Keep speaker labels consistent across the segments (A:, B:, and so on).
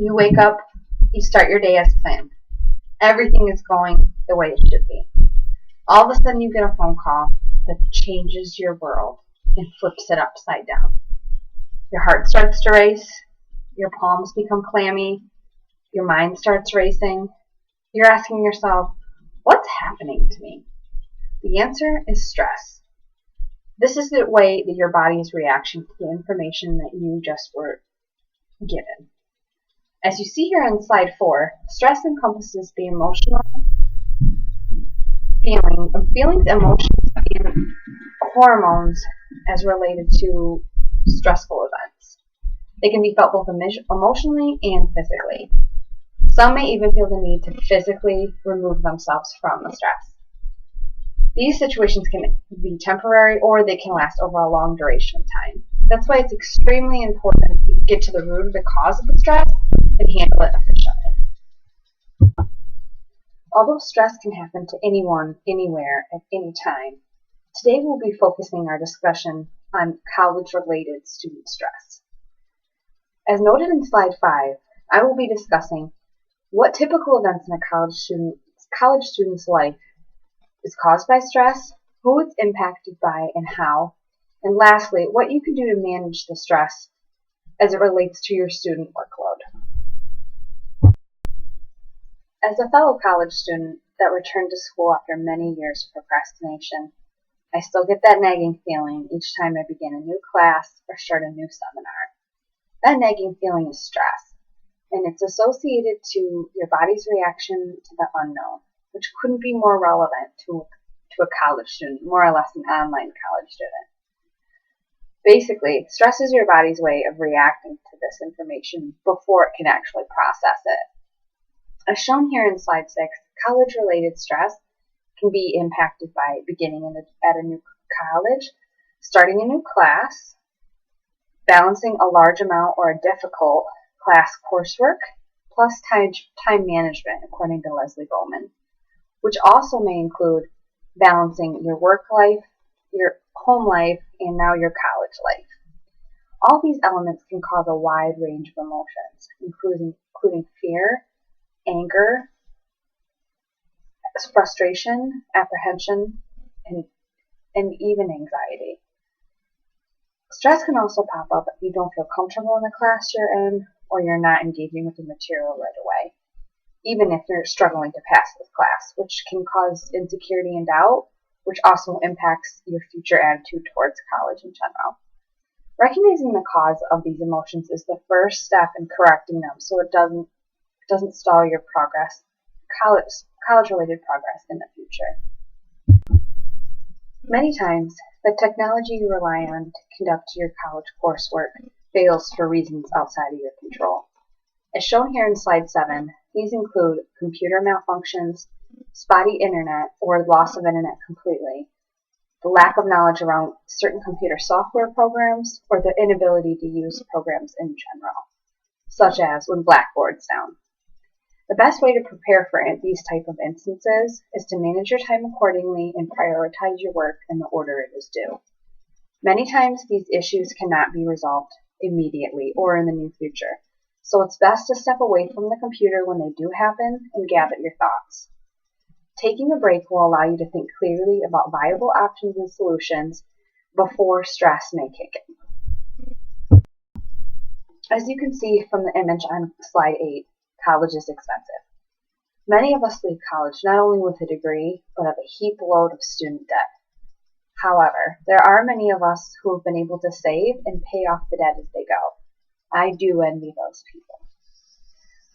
A: You wake up, you start your day as planned. Everything is going the way it should be. All of a sudden you get a phone call that changes your world and flips it upside down. Your heart starts to race, your palms become clammy, your mind starts racing. You're asking yourself, what's happening to me? The answer is stress. This is the way that your body's reaction to the information that you just were given. As you see here on slide 4, stress encompasses the emotional feelings, emotions, and hormones as related to stressful events. They can be felt both emotionally and physically. Some may even feel the need to physically remove themselves from the stress. These situations can be temporary or they can last over a long duration of time. That's why it's extremely important to get to the root of the cause of the stress and handle it efficiently. Although stress can happen to anyone, anywhere, at any time, today we'll be focusing our discussion on college-related student stress. As noted in slide 5, I will be discussing what typical events in a college student's life is caused by stress, who it's impacted by and how, and lastly, what you can do to manage the stress as it relates to your student workload. As a fellow college student that returned to school after many years of procrastination, I still get that nagging feeling each time I begin a new class or start a new seminar. That nagging feeling is stress, and it's associated to your body's reaction to the unknown, which couldn't be more relevant to a college student, more or less an online college student. Basically, stress is your body's way of reacting to this information before it can actually process it. As shown here in slide 6, college-related stress can be impacted by beginning at a new college, starting a new class, balancing a large amount or a difficult class coursework, plus time management, according to Leslie Bowman, which also may include balancing your work life, your home life, and now your college life. All these elements can cause a wide range of emotions, including fear, anger, frustration, apprehension, and even anxiety. Stress can also pop up if you don't feel comfortable in the class you're in or you're not engaging with the material right away, even if you're struggling to pass this class, which can cause insecurity and doubt, which also impacts your future attitude towards college in general. Recognizing the cause of these emotions is the first step in correcting them so it doesn't stall your progress, college-related progress in the future. Many times, the technology you rely on to conduct your college coursework fails for reasons outside of your control. As shown here in slide 7, these include computer malfunctions, spotty internet or loss of internet completely, the lack of knowledge around certain computer software programs, or the inability to use programs in general, such as when Blackboard's down. The best way to prepare for these type of instances is to manage your time accordingly and prioritize your work in the order it is due. Many times these issues cannot be resolved immediately or in the near future, so it's best to step away from the computer when they do happen and gather your thoughts. Taking a break will allow you to think clearly about viable options and solutions before stress may kick in. As you can see from the image on slide 8, college is expensive. Many of us leave college not only with a degree, but with a heap load of student debt. However, there are many of us who have been able to save and pay off the debt as they go. I do envy those people.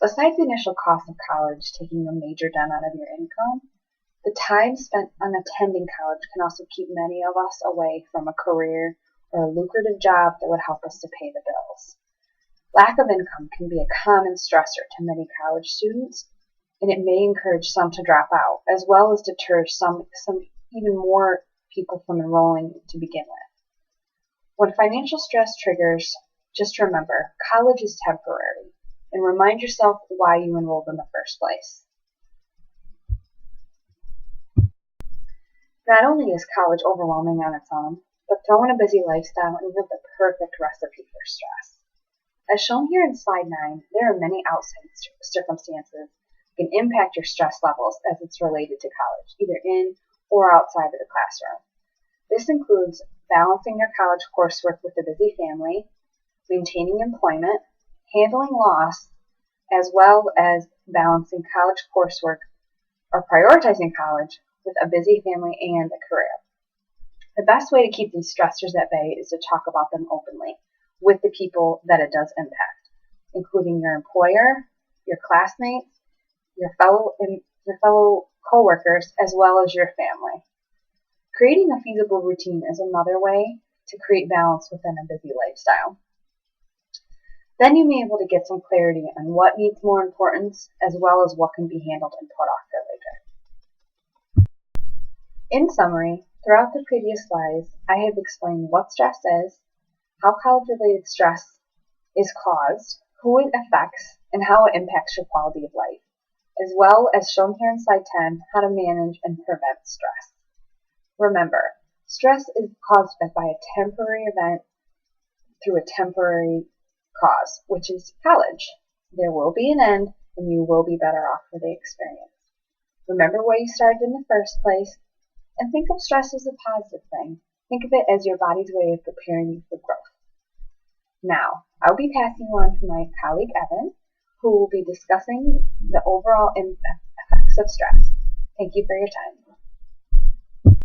A: Besides the initial cost of college taking a major dent out of your income, the time spent on attending college can also keep many of us away from a career or a lucrative job that would help us to pay the bills. Lack of income can be a common stressor to many college students, and it may encourage some to drop out, as well as deter some even more people from enrolling to begin with. When financial stress triggers, just remember, college is temporary, and remind yourself why you enrolled in the first place. Not only is college overwhelming on its own, but throw in a busy lifestyle and you have the perfect recipe for stress. As shown here in slide 9, there are many outside circumstances that can impact your stress levels as it's related to college, either in or outside of the classroom. This includes balancing your college coursework with a busy family, maintaining employment, handling loss, as well as balancing college coursework or prioritizing college with a busy family and a career. The best way to keep these stressors at bay is to talk about them openly with the people that it does impact, including your employer, your classmates, your fellow coworkers, as well as your family. Creating a feasible routine is another way to create balance within a busy lifestyle. Then you may be able to get some clarity on what needs more importance, as well as what can be handled and put off for later. In summary, throughout the previous slides, I have explained what stress is, how college-related stress is caused, who it affects, and how it impacts your quality of life, as well as shown here in slide 10, how to manage and prevent stress. Remember, stress is caused by a temporary event through a temporary cause, which is college. There will be an end, and you will be better off for the experience. Remember why you started in the first place, and think of stress as a positive thing. Think of it as your body's way of preparing you for growth. Now, I'll be passing you on to my colleague Evan, who will be discussing the overall effects of stress. Thank you for your time.